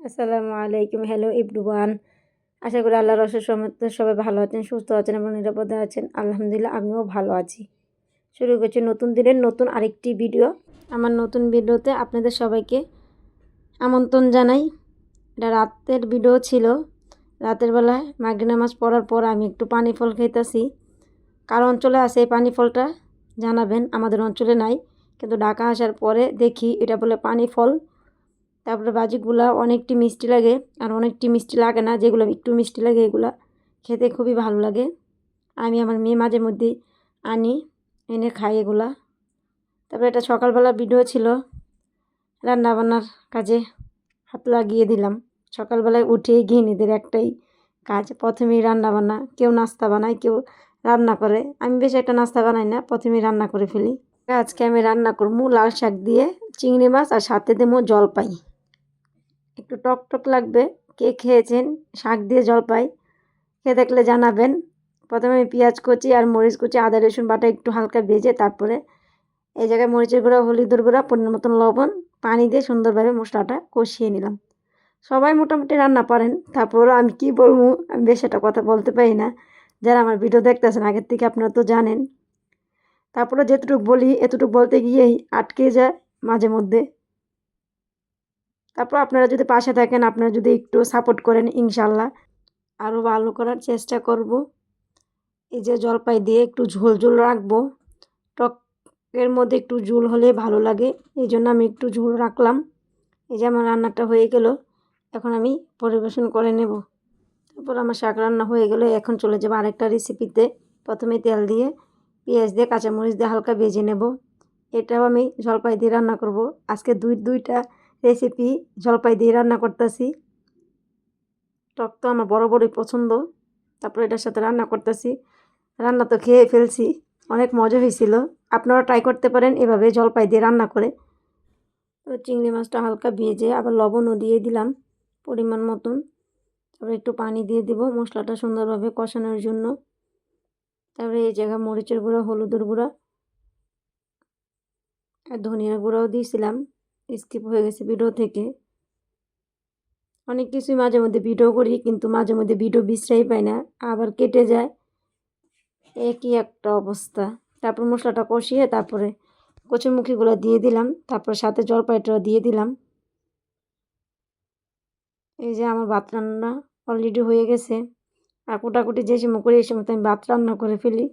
আসসালামু আলাইকুম। Hello everyone. আশা করি আল্লাহর অশেষ রহমতে সবাই ভালো আছেন, সুস্থ আছেন এবং নিরাপদে আছেন। আলহামদুলিল্লাহ আমিও ভালো আছি। শুরু করছি নতুন দিনের নতুন আরেকটি ভিডিও। আমার নতুন ভিডিওতে আপনাদের সবাইকে আমন্ত্রণ জানাই। এটা রাতের ভিডিও ছিল। রাতের বেলায় মাগরিব নামাজ পড়ার পর আমি একটু পানি ফল খাইতেছি। কার অঞ্চলে আছে এই পানি ফলটা জানাবেন। আমাদের অঞ্চলে নাই, কিন্তু ঢাকা আসার পরে দেখি এটা বলে পানি ফল। তারপরে বাজিগুলা অনেকটি মিষ্টি লাগে, আর অনেকটি মিষ্টি লাগে না। যেগুলো একটু মিষ্টি লাগে এগুলা খেতে খুবই ভালো লাগে। আমি আমার মেয়ে মাঝে মধ্যেই আনি, এনে খাই এগুলা। তারপরে এটা সকালবেলা ভিডিও ছিল, রান্নাবান্নার কাজে হাত লাগিয়ে দিলাম। সকালবেলায় উঠেই গৃহিণীদের একটাই কাজ, প্রথমেই রান্নাবান্না। কেউ নাস্তা বানায়, কেউ রান্না করে। আমি বেশি একটা নাস্তা বানাই না, প্রথমেই রান্না করে ফেলি। আজকে আমি রান্না করবো লাল শাক দিয়ে চিংড়ি মাছ, আর সাথে দেবো জলপাই। একটু টক টক লাগবে। কে খেয়েছেন শাক দিয়ে জলপাই? খেয়ে দেখলে জানাবেন। প্রথমে আমি পেঁয়াজ কুচি আর মরিচ কুচি, আদা রসুন বাটা একটু হালকা ভেজে, তারপরে এই জায়গায় মরিচের গুঁড়া, হলুদের গুঁড়া, পরিমাণ মতন লবণ, পানি দিয়ে সুন্দরভাবে মশলাটা কষিয়ে নিলাম। সবাই মোটামুটি রান্না পারেন, তারপরও আমি কি বলবো, আমি বেশ একটা কথা বলতে পারি না। যারা আমার ভিডিও দেখতেছেন আগের থেকে আপনারা তো জানেন। তারপরে যেতটুকু বলি এতটুকু বলতে গিয়েই আটকে যায় মাঝে মধ্যে। তারপর আপনারা যদি পাশে থাকেন, আপনারা যদি একটু সাপোর্ট করেন, ইনশাল্লাহ আরও ভালো করার চেষ্টা করব। এই যে জলপাই দিয়ে একটু ঝোল ঝোল রাখবো। টকের মধ্যে একটু ঝোল হলে ভালো লাগে, এই জন্য আমি একটু ঝোল রাখলাম। এই যে আমার রান্নাটা হয়ে গেল, এখন আমি পরিবেশন করে নেব। তারপর আমার শাক রান্না হয়ে গেলে এখন চলে যাবো আরেকটা রেসিপিতে। প্রথমে তেল দিয়ে পেঁয়াজ দিয়ে কাঁচামরিচ দিয়ে হালকা ভেজে নেব। এটাও আমি জলপাই দিয়ে রান্না করব। আজকে দুইটা রেসিপি জলপাই দিয়ে রান্না করতেছি। টক তো আমার বড়ই পছন্দ। তারপরে এটার সাথে রান্না করতেছি। রান্না তো খেয়ে ফেলছি, অনেক মজা হয়েছিল। আপনারা ট্রাই করতে পারেন এভাবে জলপাই দিয়ে রান্না করে। তো চিংড়ি মাছটা হালকা ভেজে আবার লবণও দিয়ে দিলাম পরিমাণ মতন। তারপরে একটু পানি দিয়ে দিব মশলাটা সুন্দরভাবে কষানোর জন্য। তারপরে এই জায়গায় মরিচের গুঁড়া, হলুদের গুঁড়া আর ধনিয়ার গুঁড়াও দিয়েছিলাম, স্কিপ হয়ে গেছে ভিডিও থেকে। অনেক কিছুই মাঝে মধ্যে ভিডিও করি, কিন্তু মাঝে মধ্যে ভিডিও বিশ্রাই পাই না, আবার কেটে যায়, একই একটা অবস্থা। তারপর মশলাটা কষিয়ে তারপরে কচুরমুখিগুলো দিয়ে দিলাম, তারপর সাথে জলপাইটা দিয়ে দিলাম। এই যে আমার ভাত রান্না অলরেডি হয়ে গেছে। আর কোটাকুটি যে সময় করি এই সময় তো আমি ভাত রান্না করে ফেলি,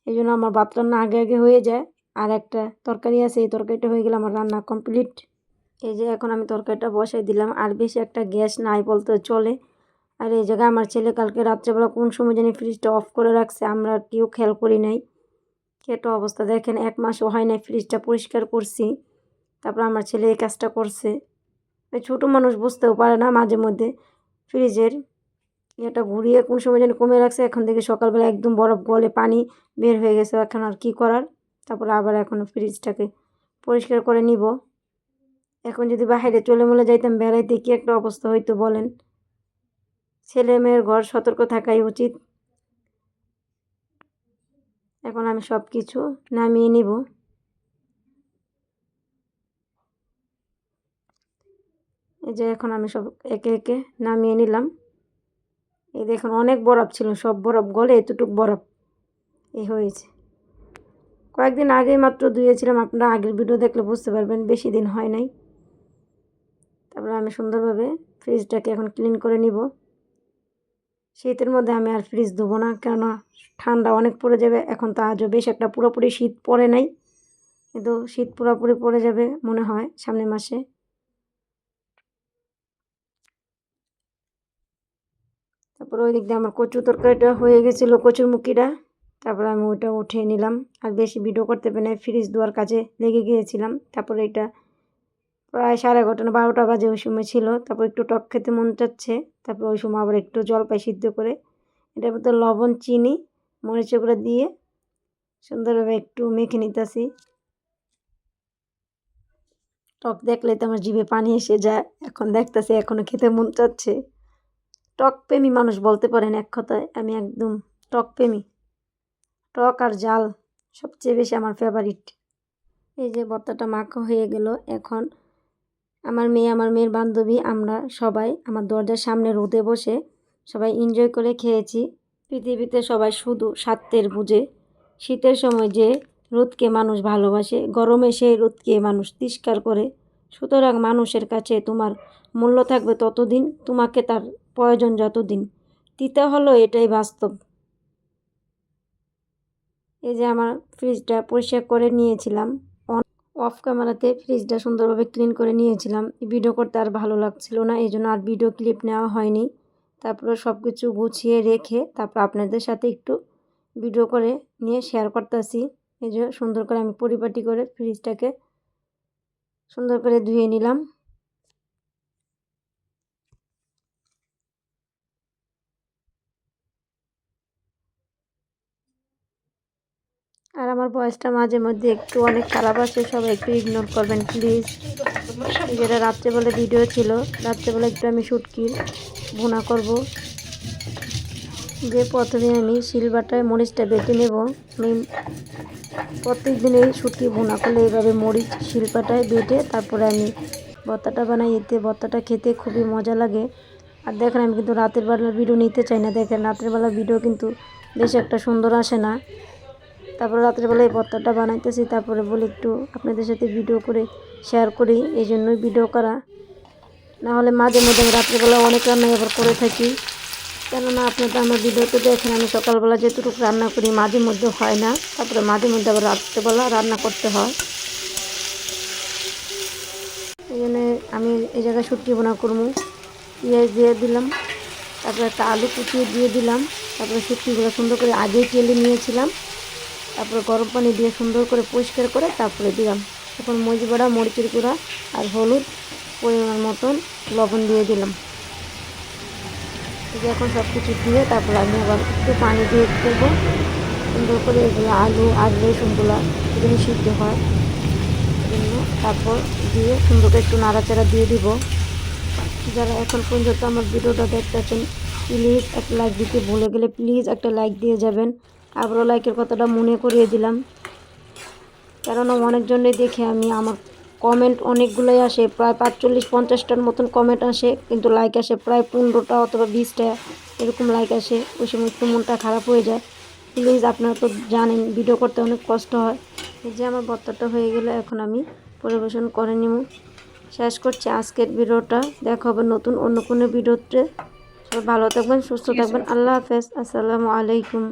এই জন্য আমার ভাত রান্না আগে আগে হয়ে যায়। আর একটা তরকারি আছে, এই তরকারিটা হয়ে গেলে আমার রান্না কমপ্লিট। এই যে এখন আমি তরকারিটা বসাই দিলাম, আর বেশি একটা গ্যাস নাই বলতে চলে। আর এই জায়গায় আমার ছেলে কালকে রাত্রেবেলা কোন সময় জানি ফ্রিজটা অফ করে রাখছে, আমরা কেউ খেয়াল করি নাই। কেটো অবস্থা দেখেন, 1 মাসও হয় নাই ফ্রিজটা পরিষ্কার করছি, তারপর আমার ছেলে এই কাজটা করছে। ছোটো মানুষ বুঝতেও পারে না মাঝে মধ্যে ফ্রিজের এটা ঘুরিয়ে কোন সময় যেন কমে রাখছে। এখন থেকে সকালবেলা একদম বরফ গলে পানি বের হয়ে গেছে, এখন আর কী করার। তারপরে আবার এখন ফ্রিজটাকে পরিষ্কার করে নিব। এখন যদি বাইরে চলে মলে যাইতাম বেড়াইতে, কী একটা অবস্থা হইতো বলেন। ছেলে মেয়ের ঘর সতর্ক থাকাই উচিত। এখন আমি সব কিছু নামিয়ে নিব। এই যে এখন আমি সব একে একে নামিয়ে নিলাম। এই দেখুন অনেক বরফ ছিল, সব বরফ গলে এতটুকু বরফ এই হয়েছে। কয়েকদিন আগেই মাত্র ধুয়েছিলাম, আপনারা আগের ভিডিও দেখলে বুঝতে পারবেন, বেশি দিন হয় নাই। তারপরে আমি সুন্দরভাবে ফ্রিজটাকে এখন ক্লিন করে নিব। শীতের মধ্যে আমি আর ফ্রিজ ধুবো না, কেননা ঠান্ডা অনেক পড়ে যাবে। এখন তো আজও বেশ একটা পুরোপুরি শীত পড়ে নাই, কিন্তু শীত পুরোপুরি পড়ে যাবে মনে হয় সামনের মাসে। তারপরে ওই দিক দিয়ে আমার কচু তরকারিটা হয়ে গেছিলো, কচুর মুখিটা। তারপরে আমি ওইটা উঠিয়ে নিলাম। আর বেশি ভিডিও করতে পারি না, ফ্রিজ ধোয়ার কাজে লেগে গিয়েছিলাম। তারপরে এটা প্রায় 11:30 না 12টা বাজে ওই সময় ছিল। তারপর একটু টক খেতে মন চাচ্ছে, তারপর ওই সময় আবার একটু জলপাই সিদ্ধ করে এটার মধ্যে লবণ, চিনি, মরিচ গুঁড়া দিয়ে সুন্দরভাবে একটু মেখে নিতেছি। টক দেখলে তো আমার জিভে পানি এসে যায়, এখন দেখতেছি এখনও খেতে মন চাচ্ছে। টক প্রেমী মানুষ বলতে পারেন এক কথায়, আমি একদম টক প্রেমী। টক আর ঝাল সবচেয়ে বেশি আমার ফেভারিট। এই যে ভর্তাটা মাখা হয়ে গেল, এখন আমার মেয়ের বান্ধবী আমরা সবাই আমার দরজার সামনে রোদে বসে সবাই এনজয় করে খেয়েছি। পৃথিবীতে সবাই শুধু স্বার্থের বুঝে। শীতের সময় যে রোদকে মানুষ ভালোবাসে, গরমে সেই রোদকে মানুষ তিরস্কার করে। সুতরাং মানুষের কাছে তোমার মূল্য থাকবে ততদিন, তোমাকে তার প্রয়োজন যতদিন। তিতা হলো এটাই বাস্তব। এই যে আমার ফ্রিজটা পরিষ্কার করে নিয়েছিলাম, অফ ক্যামেরাতে ফ্রিজটা সুন্দরভাবে ক্লিন করে নিয়েছিলাম। ভিডিও করতে আর ভালো লাগছিল না, এই জন্য আর ভিডিও ক্লিপ নেওয়া হয়নি। তারপরে সব কিছু গুছিয়ে রেখে তারপর আপনাদের সাথে একটু ভিডিও করে নিয়ে শেয়ার করতেছি। এই যে সুন্দর করে আমি পরিপাটি করে ফ্রিজটাকে সুন্দর করে ধুয়ে নিলাম। আর আমার ভয়েসটা মাঝে মধ্যে একটু অনেক খারাপ আছে, সবাই একটু ইগনোর করবেন প্লিজ। যেটা রাত্রেবেলা ভিডিও ছিল, রাত্রেবেলা একটু আমি শুটকির ভুনা করব। যে প্রথমে আমি শিলবাটায় মরিচটা বেটে নেব। আমি প্রত্যেক দিন এই শুটকি ভুনা করলে এইভাবে মরিচ শিলপাটায় বেটে তারপরে আমি ভর্তাটা বানাই। এতে ভর্তাটা খেতে খুবই মজা লাগে। আর দেখেন আমি কিন্তু রাতের বেলার ভিডিও নিতে চাই না, দেখেন রাতের বেলার ভিডিও কিন্তু বেশ একটা সুন্দর আসে না। তারপরে রাত্রেবেলা এই ভর্তাটা বানাইতেছি, তারপরে বলি একটু আপনাদের সাথে ভিডিও করে শেয়ার করি, এই জন্যই ভিডিও করা। না হলে মাঝে মধ্যে আমি রাত্রেবেলা অনেক রান্নাই আবার করে থাকি, কেননা আপনারা আমার ভিডিওতে দেখেন আমি সকালবেলা যেটুকু রান্না করি মাঝে মধ্যে হয় না, তারপরে মাঝে মধ্যে আবার রাত্রেবেলা রান্না করতে হয়। এই জন্য আমি এই জায়গায় শুটকি ভুনা করবো। পেঁয়াজ দিয়ে দিলাম, তারপরে একটা আলু কুচিয়ে দিয়ে দিলাম, তারপরে শুটকিগুলো সুন্দর করে আগেই তেলে নিয়েছিলাম, তারপরে গরম পানি দিয়ে সুন্দর করে পরিষ্কার করে তারপরে দিলাম। এখন মরিচ বাড়া, মরিচের গুঁড়া আর হলুদ পরিমাণ মতন লবণ দিয়ে দিলাম। এখন সব কিছু দিয়ে তারপর আমি আবার একটু পানি দিয়ে দেবো। সুন্দর করে এগুলো আলু আর রসুনগুলো এগুলো সিদ্ধ হয়, এজন্য তারপর দিয়ে সুন্দর করে একটু নাড়াচাড়া দিয়ে দিব। যারা এখন পর্যন্ত আমার ভিডিওটা দেখতেছেন প্লিজ একটা লাইক দিতে ভুলে গেলে প্লিজ একটা লাইক দিয়ে যাবেন। আবারও লাইকের কথাটা মনে করিয়ে দিলাম, কেননা অনেকজনই দেখে আমি আমার কমেন্ট অনেকগুলোই আসে, প্রায় 45-50টার মতন কমেন্ট আসে, কিন্তু লাইক আসে প্রায় 15টা অথবা 20টা এরকম লাইক আসে। ওই সময় একটু মনটা খারাপ হয়ে যায়। প্লিজ আপনারা তো জানেন ভিডিও করতে অনেক কষ্ট হয়। এই যে আমার ভর্তাটা হয়ে গেলে এখন আমি পরিবেশন করে নিব। শেষ করছি আজকের ভিডিওটা, দেখা হবে নতুন অন্য কোনো ভিডিওতে। সবাই ভালো থাকবেন, সুস্থ থাকবেন। আল্লাহ হাফেজ, আসসালামু আলাইকুম।